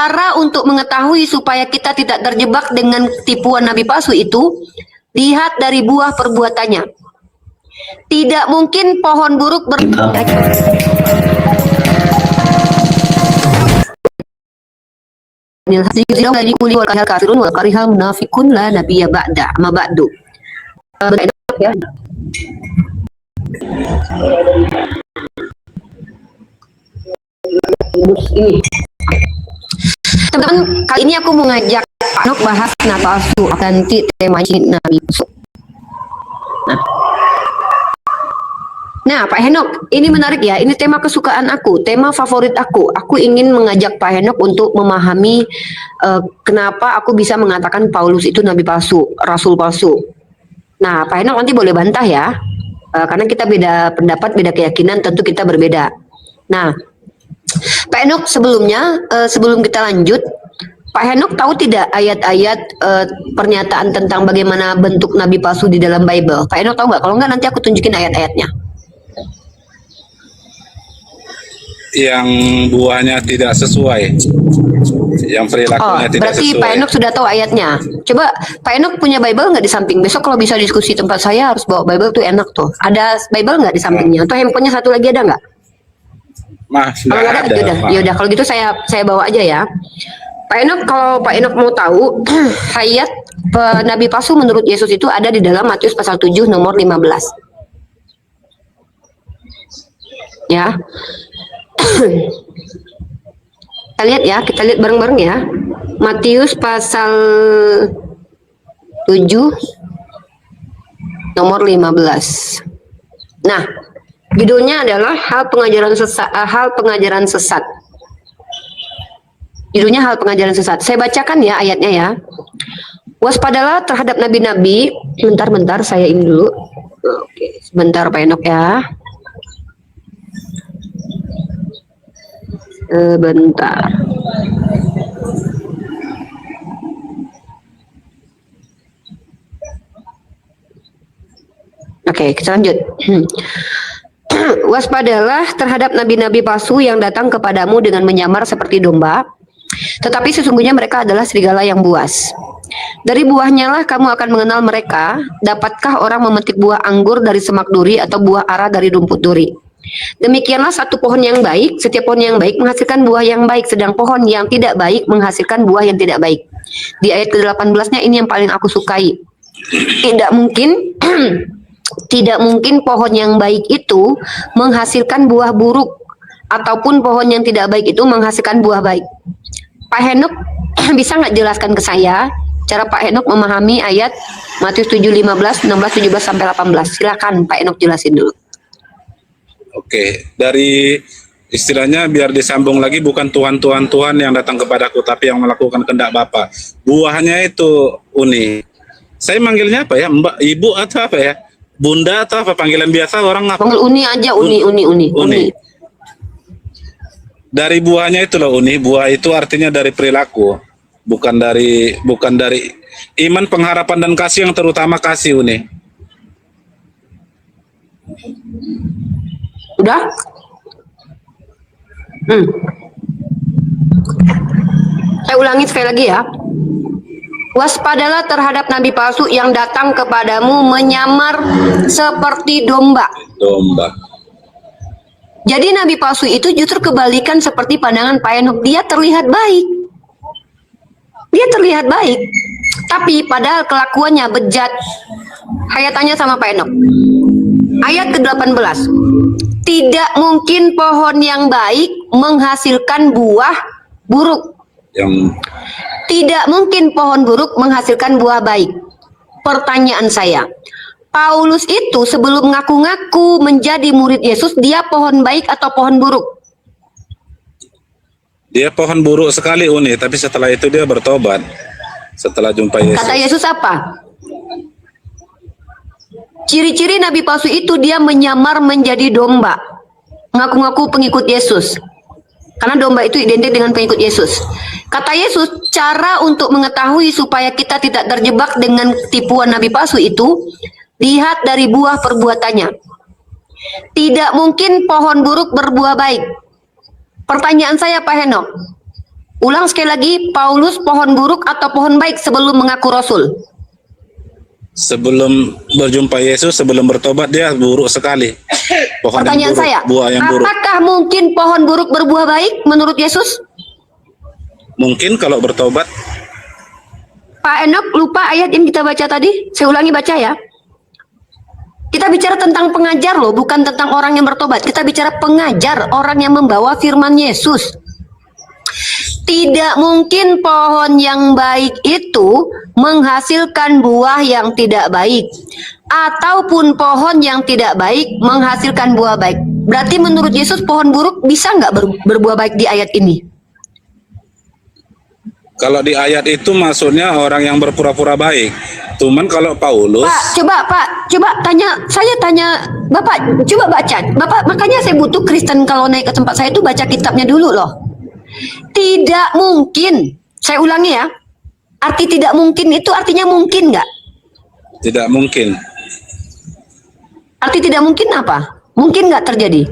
Cara untuk mengetahui supaya kita tidak terjebak dengan tipuan nabi palsu itu, lihat dari buah perbuatannya. Tidak mungkin pohon buruk ini. Teman-teman, kali ini aku mau ngajak Nok bahas nabi palsu, ganti tema nabi palsu. Nah, Pak Henok, ini menarik ya. Ini tema kesukaan aku, tema favorit aku. Aku ingin mengajak Pak Henok untuk memahami kenapa aku bisa mengatakan Paulus itu nabi palsu, rasul palsu. Nah, Pak Henok nanti boleh bantah ya, karena kita beda pendapat, beda keyakinan, tentu kita berbeda. Nah, Pak Henok, sebelum kita lanjut, Pak Henok tahu tidak ayat-ayat pernyataan tentang bagaimana bentuk nabi palsu di dalam Bible? Pak Henok tahu nggak? Kalau nggak nanti aku tunjukin ayat-ayatnya. Yang buahnya tidak sesuai, yang perilakunya tidak berarti sesuai. Pak Henok sudah tahu ayatnya. Coba Pak Henok punya Bible nggak di samping? Besok kalau bisa diskusi tempat saya harus bawa Bible tuh enak tuh. Ada Bible nggak di sampingnya? Atau handphonenya satu lagi ada nggak? Kalau nggak ada, yaudah. Kalau gitu saya bawa aja ya. Pak Henok, kalau Pak Henok mau tahu ayat nabi palsu menurut Yesus itu ada di dalam Matius pasal 7 nomor 15. Ya. Kita lihat bareng-bareng ya. Matius pasal 7 nomor 15. Nah, judulnya adalah hal pengajaran sesat. Judulnya hal pengajaran sesat. Saya bacakan ya ayatnya ya. Waspadalah terhadap nabi-nabi. Bentar, saya ini dulu. Oke, sebentar Pak Henok ya. Bentar. Oke, kita lanjut. Waspadalah terhadap nabi-nabi palsu yang datang kepadamu dengan menyamar seperti domba, tetapi sesungguhnya mereka adalah serigala yang buas. Dari buahnya lah kamu akan mengenal mereka. Dapatkah orang memetik buah anggur dari semak duri atau buah ara dari rumput duri? Demikianlah satu pohon yang baik, setiap pohon yang baik menghasilkan buah yang baik, sedang pohon yang tidak baik menghasilkan buah yang tidak baik. Di ayat ke-18-nya ini yang paling aku sukai. Tidak mungkin pohon yang baik itu menghasilkan buah buruk, ataupun pohon yang tidak baik itu menghasilkan buah baik. Pak Henok bisa nggak jelaskan ke saya cara Pak Henok memahami ayat Matius 7, 15, 16, 17 sampai 18? Silakan Pak Henok jelasin dulu. Oke, dari istilahnya biar disambung lagi, bukan Tuhan yang datang kepadaku, tapi yang melakukan kehendak Bapa. Buahnya itu Uni. Saya manggilnya apa ya? Mbak, Ibu atau apa ya? Bunda atau apa panggilan biasa orang apa? Panggil Uni aja, Uni. Dari buahnya itu loh Uni. Buah itu artinya dari perilaku, bukan dari iman, pengharapan dan kasih, yang terutama kasih Uni. Udah? Saya ulangi sekali lagi ya. Waspadalah terhadap nabi palsu yang datang kepadamu menyamar seperti domba. Jadi nabi palsu itu justru kebalikan seperti pandangan Pak Henok. Dia terlihat baik. Tapi padahal kelakuannya bejat. Saya tanya sama Pak Henok. Ayat ke-18. Tidak mungkin pohon yang baik menghasilkan buah buruk. Tidak mungkin pohon buruk menghasilkan buah baik. Pertanyaan saya, Paulus itu sebelum ngaku-ngaku menjadi murid Yesus, dia pohon baik atau pohon buruk? Dia pohon buruk sekali Uni, tapi setelah itu dia bertobat. Setelah jumpa Yesus. Kata Yesus apa? Ciri-ciri nabi palsu itu dia menyamar menjadi domba, ngaku-ngaku pengikut Yesus. Karena domba itu identik dengan pengikut Yesus. Kata Yesus, cara untuk mengetahui supaya kita tidak terjebak dengan tipuan nabi palsu itu, lihat dari buah perbuatannya. Tidak mungkin pohon buruk berbuah baik. Pertanyaan saya Pak Henok, Ulang sekali lagi, Paulus pohon buruk atau pohon baik sebelum mengaku rasul? Sebelum berjumpa Yesus, sebelum bertobat dia buruk sekali. Pohon yang Pertanyaan buruk, saya, buah yang buruk. apakah mungkin pohon buruk berbuah baik menurut Yesus? Mungkin kalau bertobat. Pak Enok lupa ayat yang kita baca tadi? Saya ulangi baca ya. Kita bicara tentang pengajar loh, bukan tentang orang yang bertobat. Kita bicara pengajar, orang yang membawa firman Yesus. Tidak mungkin pohon yang baik itu menghasilkan buah yang tidak baik. Ataupun pohon yang tidak baik menghasilkan buah baik. Berarti menurut Yesus pohon buruk bisa nggak berbuah baik di ayat ini? Kalau di ayat itu maksudnya orang yang berpura-pura baik. Cuman kalau Paulus, Pak, coba saya tanya Bapak, coba baca. Bapak, makanya saya butuh Kristen kalau naik ke tempat saya itu baca kitabnya dulu loh. Tidak mungkin, saya ulangi ya. Arti tidak mungkin itu artinya mungkin nggak? tidak mungkin. Arti tidak mungkin apa? Mungkin nggak terjadi?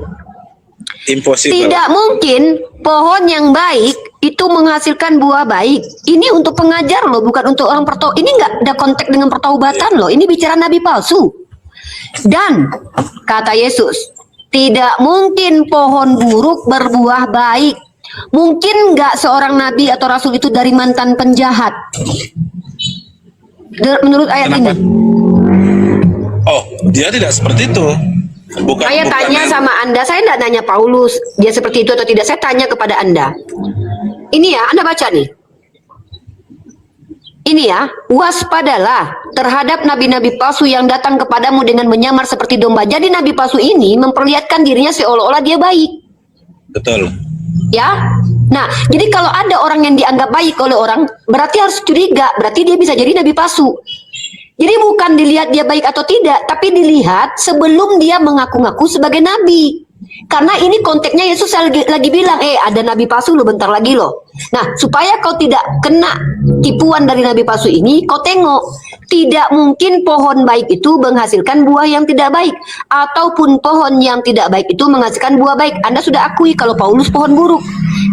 Impossible. Tidak mungkin pohon yang baik itu menghasilkan buah baik. Ini untuk pengajar loh, bukan untuk orang pertaubat. Ini nggak ada konteks dengan pertaubatan loh. Ini bicara nabi palsu. Dan kata Yesus, tidak mungkin pohon buruk berbuah baik. Mungkin nggak seorang nabi atau rasul itu dari mantan penjahat? Menurut ayat Kenapa? ini. Oh, dia tidak seperti itu. Saya tanya sama Anda, saya tidak nanya Paulus, dia seperti itu atau tidak, saya tanya kepada Anda. Ini ya, Anda baca nih. Ini ya, waspadalah terhadap nabi-nabi palsu yang datang kepadamu dengan menyamar seperti domba. Jadi nabi palsu ini memperlihatkan dirinya seolah-olah dia baik. Betul. Ya, nah, jadi kalau ada orang yang dianggap baik oleh orang, berarti harus curiga, berarti dia bisa jadi nabi palsu. Jadi bukan dilihat dia baik atau tidak, tapi dilihat sebelum dia mengaku-ngaku sebagai nabi. Karena ini konteksnya Yesus lagi bilang, ada nabi palsu lo bentar lagi loh. Nah, supaya kau tidak kena tipuan dari nabi palsu ini, kau tengok, tidak mungkin pohon baik itu menghasilkan buah yang tidak baik, ataupun pohon yang tidak baik itu menghasilkan buah baik. Anda sudah akui kalau Paulus pohon buruk.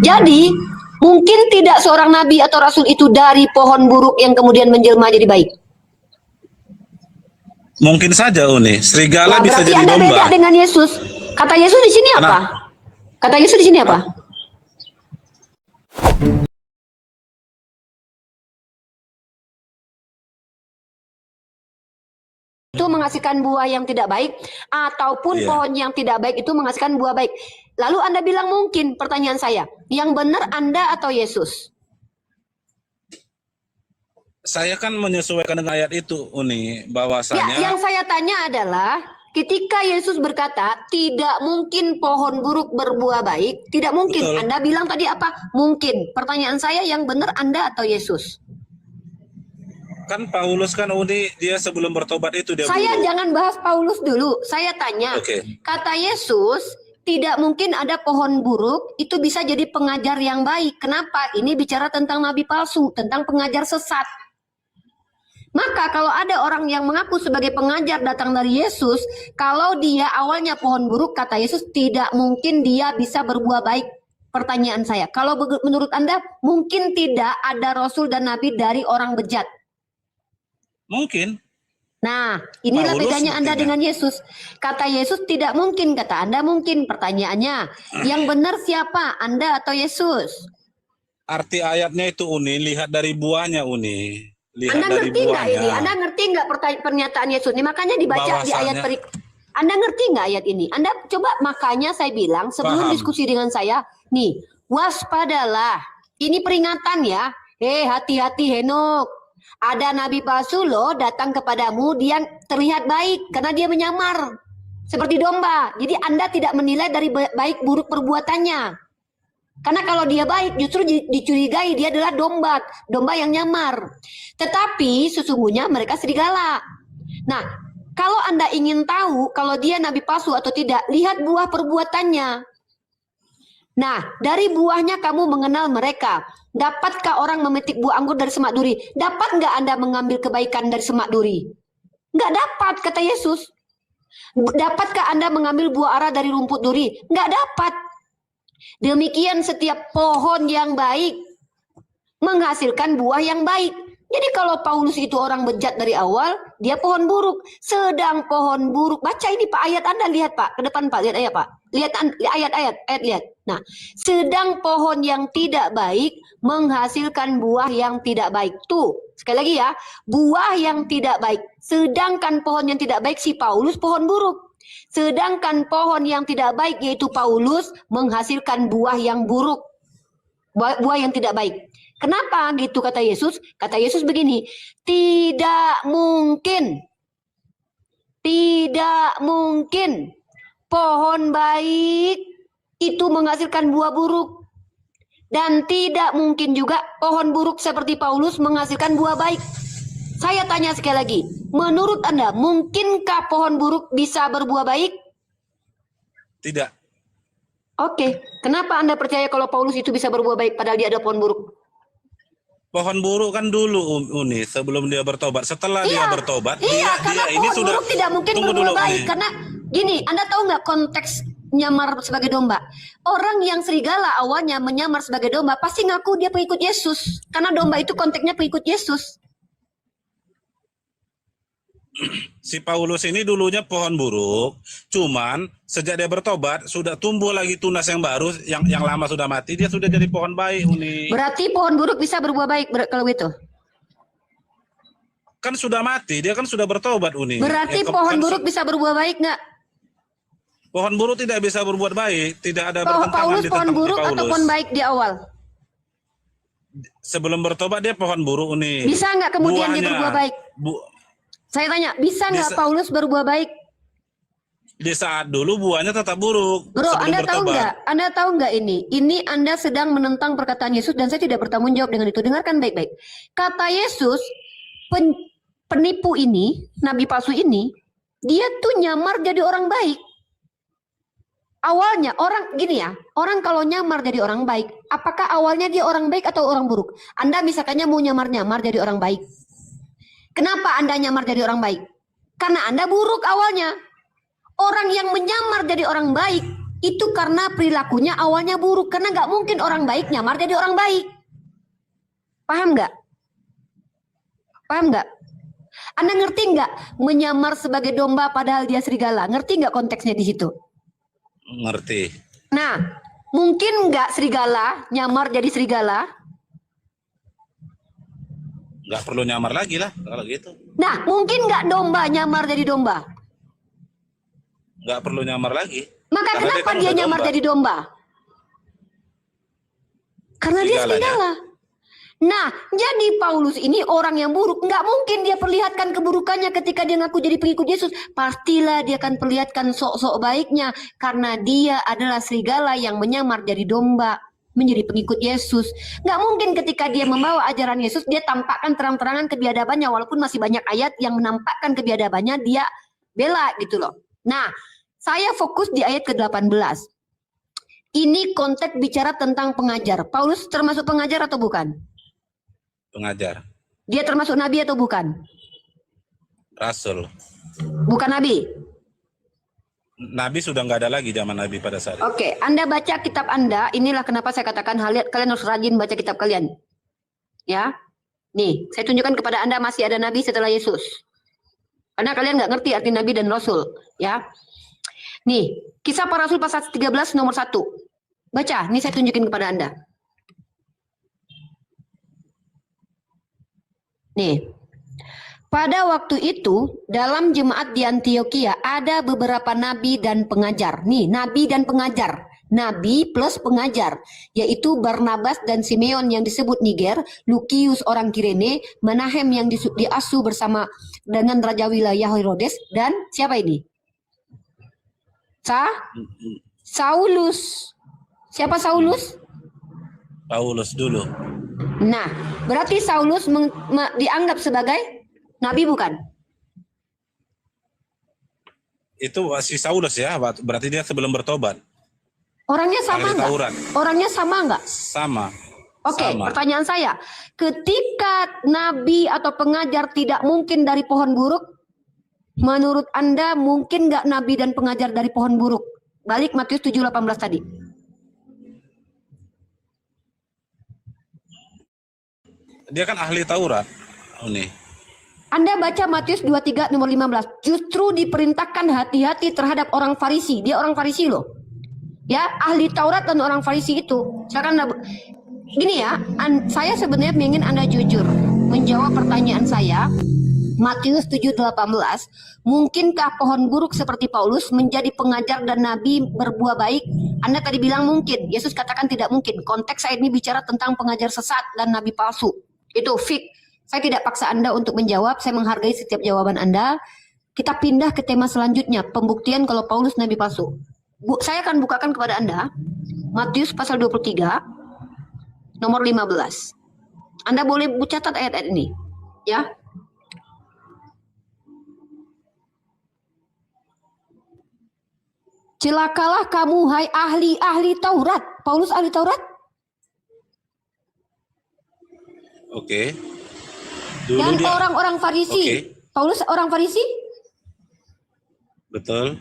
Jadi, mungkin tidak seorang nabi atau rasul itu dari pohon buruk yang kemudian menjelma jadi baik. Mungkin saja Uni, serigala Nah, bisa berarti jadi Anda domba. beda dengan Yesus. Kata Yesus di sini apa? Kata Yesus di sini apa? Itu menghasilkan buah yang tidak baik, ataupun Iya. pohon yang tidak baik itu menghasilkan buah baik. Lalu Anda bilang mungkin, pertanyaan saya, yang benar Anda atau Yesus? Saya kan menyesuaikan dengan ayat itu, Uni, Ya, bahwasanya yang saya tanya adalah ketika Yesus berkata tidak mungkin pohon buruk berbuah baik, tidak mungkin. Betul. Anda bilang tadi apa? Mungkin. Pertanyaan saya, yang benar Anda atau Yesus? kan Paulus kan Uni, dia sebelum bertobat itu dia Saya buruk. jangan bahas Paulus dulu. Saya tanya, Oke. kata Yesus tidak mungkin ada pohon buruk itu bisa jadi pengajar yang baik. Kenapa? Ini bicara tentang nabi palsu, tentang pengajar sesat. Maka kalau ada orang yang mengaku sebagai pengajar datang dari Yesus, kalau dia awalnya pohon buruk, kata Yesus tidak mungkin dia bisa berbuah baik. Pertanyaan saya, kalau menurut Anda mungkin tidak ada rasul dan nabi dari orang bejat? Mungkin. Nah, inilah Paulus bedanya Anda buktinya. dengan Yesus. Kata Yesus tidak mungkin, kata Anda mungkin. Pertanyaannya, yang benar siapa? Anda atau Yesus? Arti ayatnya itu Uni, lihat dari buahnya Uni. Lihat Anda dari ngerti nggak buahnya. ini? Anda ngerti nggak pernyataan Yesus ini? Makanya dibaca di ayat Anda ngerti nggak ayat ini? Anda coba, makanya saya bilang sebelum Paham. diskusi dengan saya, nih, waspadalah. Ini peringatan ya. Hati-hati Henok. Ada nabi palsu loh datang kepadamu, dia terlihat baik karena dia menyamar seperti domba. Jadi Anda tidak menilai dari baik buruk perbuatannya. Karena kalau dia baik justru dicurigai dia adalah domba yang nyamar. Tetapi sesungguhnya mereka serigala. Nah, kalau Anda ingin tahu kalau dia nabi palsu atau tidak, lihat buah perbuatannya. Nah, dari buahnya kamu mengenal mereka. Dapatkah orang memetik buah anggur dari semak duri? Dapat nggak Anda mengambil kebaikan dari semak duri? Nggak dapat, kata Yesus. Dapatkah Anda mengambil buah ara dari rumput duri? Nggak dapat. Demikian setiap pohon yang baik menghasilkan buah yang baik. Jadi kalau Paulus itu orang bejat dari awal, dia pohon buruk. Sedang pohon buruk, baca ini Pak ayat Anda, lihat Pak, ke depan Pak, lihat ayat Pak. Lihat ayat, lihat. Nah, sedang pohon yang tidak baik menghasilkan buah yang tidak baik. Tuh, sekali lagi ya, buah yang tidak baik. Sedangkan pohon yang tidak baik si Paulus pohon buruk. Sedangkan pohon yang tidak baik yaitu Paulus menghasilkan buah yang buruk. Buah yang tidak baik. Kenapa gitu kata Yesus? Kata Yesus begini, tidak mungkin pohon baik itu menghasilkan buah buruk. Dan tidak mungkin juga pohon buruk seperti Paulus menghasilkan buah baik. Saya tanya sekali lagi, menurut Anda mungkinkah pohon buruk bisa berbuah baik? Tidak. Oke, kenapa Anda percaya kalau Paulus itu bisa berbuah baik padahal dia ada pohon buruk? Pohon buruk kan dulu Uni sebelum dia bertobat. Setelah dia bertobat, karena dia ini pohon sudah buruk tidak mungkin tunggu berbuah dulu, baik. Uni. Karena gini, Anda tahu nggak konteks nyamar sebagai domba? Orang yang serigala awalnya menyamar sebagai domba pasti ngaku dia pengikut Yesus. Karena domba itu konteksnya pengikut Yesus. Si Paulus ini dulunya pohon buruk, cuman sejak dia bertobat sudah tumbuh lagi tunas yang baru, yang lama sudah mati, dia sudah jadi pohon baik, Uni. Berarti pohon buruk bisa berbuah baik kalau itu. Kan sudah mati, dia kan sudah bertobat, Uni. Berarti pohon buruk bisa berbuah baik nggak? Pohon buruk tidak bisa berbuat baik, tidak ada bertentangan Paulus di pohon tentang buruk Paulus. atau pohon baik di awal? Sebelum bertobat dia pohon buruk, Uni. Bisa nggak kemudian dia Buahnya, berbuah baik? Saya tanya, bisa nggak Paulus berbuah baik? Di saat dulu buahnya tetap buruk. Bro, sebelum Anda tahu bertobat. nggak? Anda tahu nggak ini? Ini Anda sedang menentang perkataan Yesus dan saya tidak bertanggung jawab dengan itu. Dengarkan baik-baik. Kata Yesus, penipu ini, nabi palsu ini, dia tuh nyamar jadi orang baik. Awalnya orang gini ya, orang kalau nyamar jadi orang baik, apakah awalnya dia orang baik atau orang buruk? Anda misalkannya mau nyamar-nyamar jadi orang baik. Kenapa Anda nyamar jadi orang baik? Karena Anda buruk awalnya. Orang yang menyamar jadi orang baik itu karena perilakunya awalnya buruk. Karena nggak mungkin orang baik nyamar jadi orang baik. Paham nggak? Paham nggak? Anda ngerti nggak menyamar sebagai domba padahal dia serigala? Ngerti nggak konteksnya di situ? Ngerti. Nah, mungkin nggak serigala nyamar jadi serigala? Nggak perlu nyamar lagi lah kalau gitu. Nah, mungkin nggak domba nyamar jadi domba? Nggak perlu nyamar lagi. Maka Karena kenapa kan dia udah nyamar domba. jadi domba? Karena dia Serigalanya. serigala. Nah, jadi Paulus ini orang yang buruk. Nggak mungkin dia perlihatkan keburukannya ketika dia ngaku jadi pengikut Yesus. Pastilah dia akan perlihatkan sok-sok baiknya. Karena dia adalah serigala yang menyamar jadi domba. Menjadi pengikut Yesus. Nggak mungkin ketika dia membawa ajaran Yesus, dia tampakkan terang-terangan kebiadabannya. Walaupun masih banyak ayat yang menampakkan kebiadabannya, dia bela gitu loh. Nah, saya fokus di ayat ke-18. Ini konteks bicara tentang pengajar. Paulus termasuk pengajar atau bukan? Pengajar. Dia termasuk nabi atau bukan? Rasul. Bukan nabi. Nabi sudah nggak ada lagi zaman Nabi pada saat itu. Oke, Anda baca kitab Anda. Inilah kenapa saya katakan kalian harus rajin baca kitab kalian. Ya. Nih, saya tunjukkan kepada Anda masih ada nabi setelah Yesus. Karena kalian nggak ngerti arti nabi dan rasul, ya. Nih, Kisah Para Rasul pasal 13 nomor 1. Baca, ini saya tunjukin kepada Anda. Nih. Pada waktu itu, dalam jemaat di Antioquia ada beberapa nabi dan pengajar. Nih, nabi dan pengajar. Nabi plus pengajar, yaitu Barnabas dan Simeon yang disebut Niger, Lukius orang Kirene, Menahem yang diasuh bersama dengan Raja wilayah Herodes, dan siapa ini? Saulus. Siapa Saulus? Paulus dulu. Nah, berarti Saulus dianggap sebagai nabi bukan? Itu si Saulus ya, berarti dia sebelum bertobat. Orangnya sama Ahli nggak? Taurat. Orangnya sama nggak? Sama. Oke, Sama. pertanyaan saya, ketika nabi atau pengajar tidak mungkin dari pohon buruk, menurut Anda mungkin nggak nabi dan pengajar dari pohon buruk? Balik Matius 7:18 tadi. dia kan ahli Taurat. Uni. Anda baca Matius 23 nomor 15. Justru diperintahkan hati-hati terhadap orang Farisi. Dia orang Farisi loh. Ya, ahli Taurat dan orang Farisi itu. Silakan Anda. Gini ya, saya sebenarnya ingin Anda jujur menjawab pertanyaan saya. Matius 7:18, mungkinkah pohon buruk seperti Paulus menjadi pengajar dan nabi berbuah baik? Anda tadi bilang mungkin, Yesus katakan tidak mungkin. Konteks saya ini bicara tentang pengajar sesat dan nabi palsu. Itu fix. Saya tidak paksa Anda untuk menjawab, saya menghargai setiap jawaban Anda. Kita pindah ke tema selanjutnya, pembuktian kalau Paulus nabi palsu. Saya akan bukakan kepada Anda Matius pasal 23 nomor 15. Anda boleh catat ayat-ayat ini, ya. Celakalah kamu hai ahli-ahli Taurat. Paulus ahli Taurat? Oke. Dan orang-orang Farisi. Oke. Paulus orang Farisi? Betul.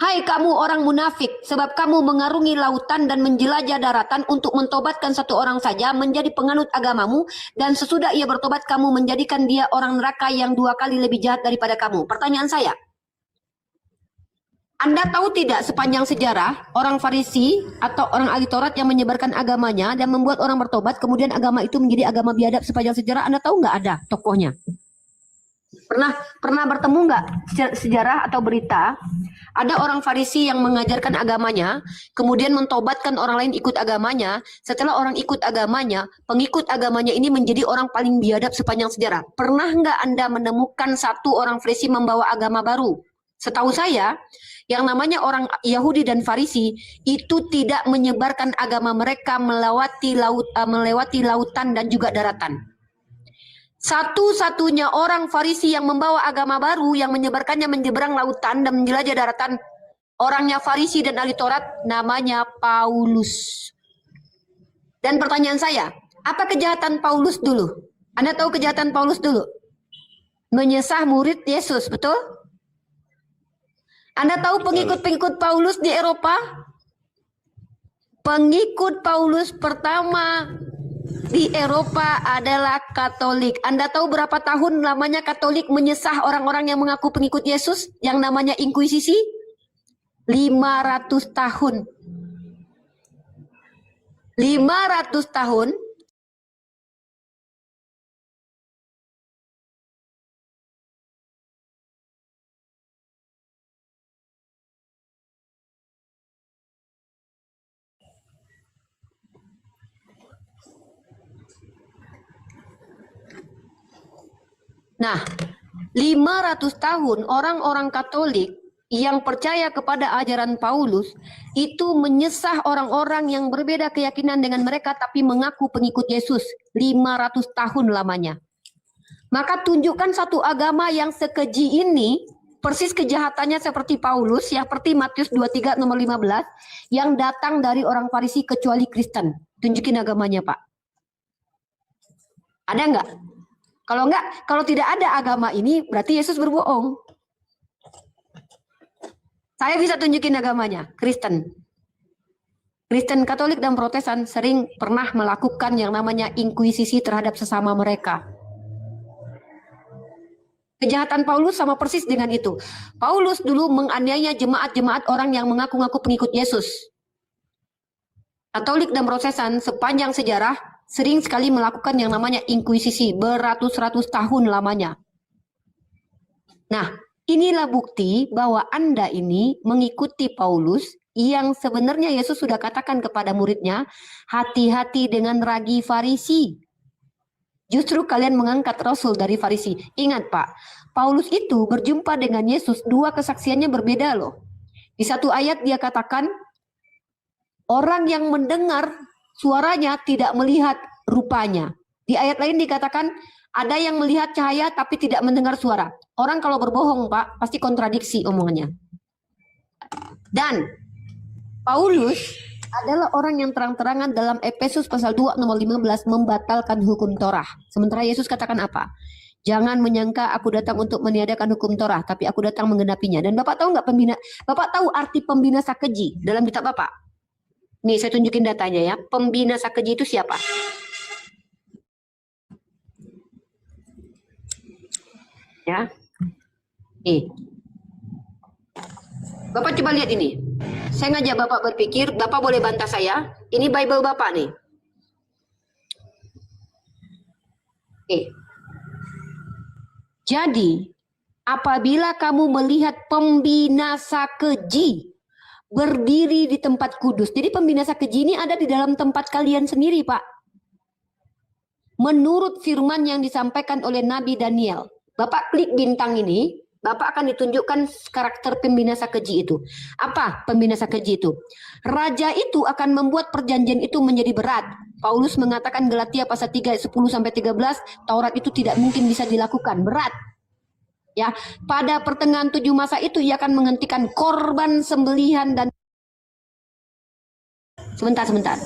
Hai kamu orang munafik, sebab kamu mengarungi lautan dan menjelajah daratan untuk mentobatkan satu orang saja menjadi penganut agamamu, dan sesudah ia bertobat kamu menjadikan dia orang neraka yang 2 kali lebih jahat daripada kamu. Pertanyaan saya, Anda tahu tidak sepanjang sejarah orang Farisi atau orang ahli Taurat yang menyebarkan agamanya dan membuat orang bertobat, kemudian agama itu menjadi agama biadab sepanjang sejarah? Anda tahu nggak ada tokohnya? Pernah bertemu nggak sejarah atau berita ada orang Farisi yang mengajarkan agamanya, kemudian mentobatkan orang lain ikut agamanya. Setelah orang ikut agamanya, pengikut agamanya ini menjadi orang paling biadab sepanjang sejarah. Pernah nggak Anda menemukan satu orang Farisi membawa agama baru? Setahu saya, yang namanya orang Yahudi dan Farisi itu tidak menyebarkan agama mereka melewati lautan dan juga daratan. Satu-satunya orang Farisi yang membawa agama baru yang menyebarkannya menyeberang lautan dan menjelajah daratan, orangnya Farisi dan ahli Taurat, namanya Paulus. Dan pertanyaan saya, apa kejahatan Paulus dulu? Anda tahu kejahatan Paulus dulu? Menyesah murid Yesus, betul? Anda tahu pengikut-pengikut Paulus di Eropa? Pengikut Paulus pertama di Eropa adalah Katolik. Anda tahu berapa tahun lamanya Katolik menyesah orang-orang yang mengaku pengikut Yesus yang namanya Inkuisisi? 500 tahun. 500 tahun. Nah, 500 tahun orang-orang Katolik yang percaya kepada ajaran Paulus itu menyesah orang-orang yang berbeda keyakinan dengan mereka tapi mengaku pengikut Yesus. 500 tahun lamanya. Maka tunjukkan satu agama yang sekeji ini, persis kejahatannya seperti Paulus, ya, seperti Matius 23 nomor 15, yang datang dari orang Farisi kecuali Kristen. Tunjukin agamanya, Pak. Ada nggak? Kalau enggak, kalau tidak ada agama ini, berarti Yesus berbohong. Saya bisa tunjukin agamanya, Kristen. Kristen Katolik dan Protestan sering pernah melakukan yang namanya inkuisisi terhadap sesama mereka. Kejahatan Paulus sama persis dengan itu. Paulus dulu menganiaya jemaat-jemaat orang yang mengaku-ngaku pengikut Yesus. Katolik dan Protestan sepanjang sejarah sering sekali melakukan yang namanya inkuisisi beratus-ratus tahun lamanya. Nah, inilah bukti bahwa Anda ini mengikuti Paulus yang sebenarnya Yesus sudah katakan kepada muridnya, hati-hati dengan ragi Farisi. Justru kalian mengangkat Rasul dari Farisi. Ingat Pak, Paulus itu berjumpa dengan Yesus, dua kesaksiannya berbeda loh. Di satu ayat dia katakan, orang yang mendengar suaranya tidak melihat rupanya. Di ayat lain dikatakan ada yang melihat cahaya tapi tidak mendengar suara. Orang kalau berbohong Pak pasti kontradiksi omongannya. Dan Paulus adalah orang yang terang-terangan dalam Efesus pasal 2 nomor 15 membatalkan hukum Torah. Sementara Yesus katakan apa? Jangan menyangka aku datang untuk meniadakan hukum Torah, tapi aku datang menggenapinya. Dan Bapak tahu nggak Bapak tahu arti pembinasa keji dalam kitab Bapak? Nih saya tunjukin datanya ya. Pembinasa keji itu siapa? Ya. Nih. Bapak coba lihat ini. Saya ngajak Bapak berpikir, Bapak boleh bantah saya. Ini Bible Bapak nih. Oke. Jadi, apabila kamu melihat pembinasa keji berdiri di tempat kudus. Jadi pembinasa keji ini ada di dalam tempat kalian sendiri, Pak. Menurut firman yang disampaikan oleh Nabi Daniel. Bapak klik bintang ini, Bapak akan ditunjukkan karakter pembinasa keji itu. Apa pembinasa keji itu? Raja itu akan membuat perjanjian itu menjadi berat. Paulus mengatakan Galatia pasal 3 ayat 10 sampai 13, Taurat itu tidak mungkin bisa dilakukan, berat. Ya, pada pertengahan 7 masa itu ia akan menghentikan korban sembelihan dan sebentar.